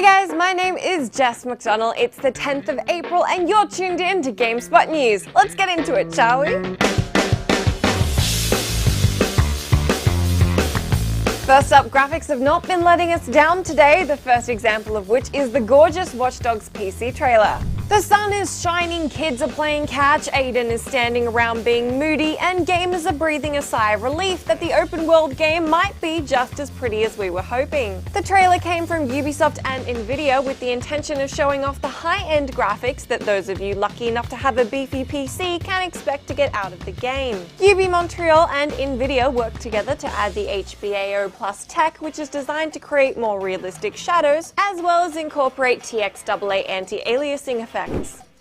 guys, my name is Jess McDonald. It's the 10th of April and you're tuned in to GameSpot News. Let's get into it, shall we? First up, graphics have not been letting us down today, the first example of which is the gorgeous Watch Dogs PC trailer. The sun is shining, kids are playing catch, Aiden is standing around being moody, and gamers are breathing a sigh of relief that the open world game might be just as pretty as we were hoping. The trailer came from Ubisoft and Nvidia with the intention of showing off the high-end graphics that those of you lucky enough to have a beefy PC can expect to get out of the game. Ubi Montreal and Nvidia worked together to add the HBAO Plus tech, which is designed to create more realistic shadows, as well as incorporate TXAA anti-aliasing effects.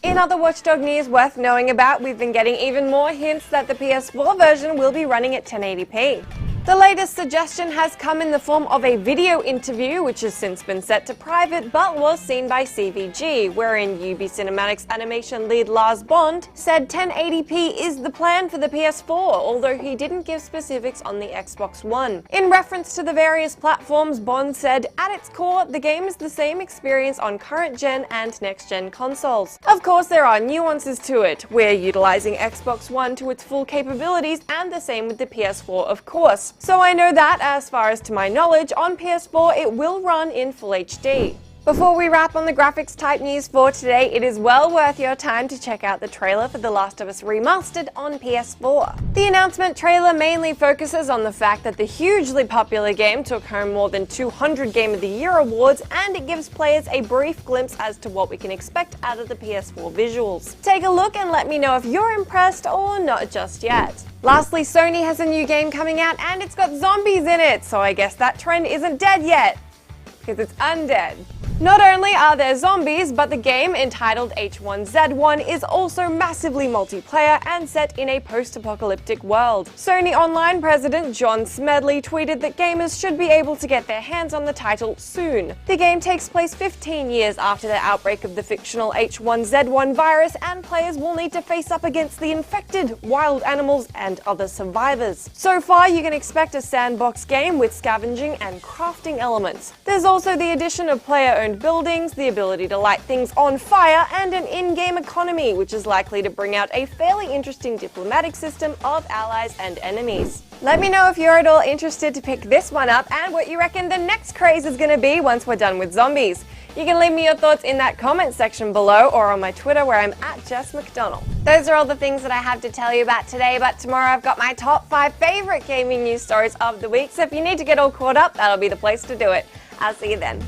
In other Watch Dogs news worth knowing about, we've been getting even more hints that the PS4 version will be running at 1080p. The latest suggestion has come in the form of a video interview, which has since been set to private but was seen by CVG, wherein Ubi Cinematics animation lead Lars Bond said 1080p is the plan for the PS4, although he didn't give specifics on the Xbox One. In reference to the various platforms, Bond said, "At its core, the game is the same experience on current gen and next gen consoles. Of course, there are nuances to it. We're utilizing Xbox One to its full capabilities, and the same with the PS4, of course. So I know that, as far as to my knowledge, on PS4 it will run in Full HD. Before we wrap on the graphics type news for today, it is well worth your time to check out the trailer for The Last of Us Remastered on PS4. The announcement trailer mainly focuses on the fact that the hugely popular game took home more than 200 Game of the Year awards, and it gives players a brief glimpse as to what we can expect out of the PS4 visuals. Take a look and let me know if you're impressed or not just yet. Lastly, Sony has a new game coming out and it's got zombies in it, so I guess that trend isn't dead yet, because it's undead. Not only are there zombies, but the game, entitled H1Z1, is also massively multiplayer and set in a post-apocalyptic world. Sony Online president John Smedley tweeted that gamers should be able to get their hands on the title soon. The game takes place 15 years after the outbreak of the fictional H1Z1 virus, and players will need to face up against the infected, wild animals, and other survivors. So far, you can expect a sandbox game with scavenging and crafting elements. There's also the addition of player-owned buildings, the ability to light things on fire, and an in-game economy, which is likely to bring out a fairly interesting diplomatic system of allies and enemies. Let me know if you're at all interested to pick this one up and what you reckon the next craze is going to be once we're done with zombies. You can leave me your thoughts in that comment section below or on my Twitter, where I'm at Jess McDonald. Those are all the things that I have to tell you about today, but tomorrow I've got my top 5 favorite gaming news stories of the week, so if you need to get all caught up, that'll be the place to do it. I'll see you then.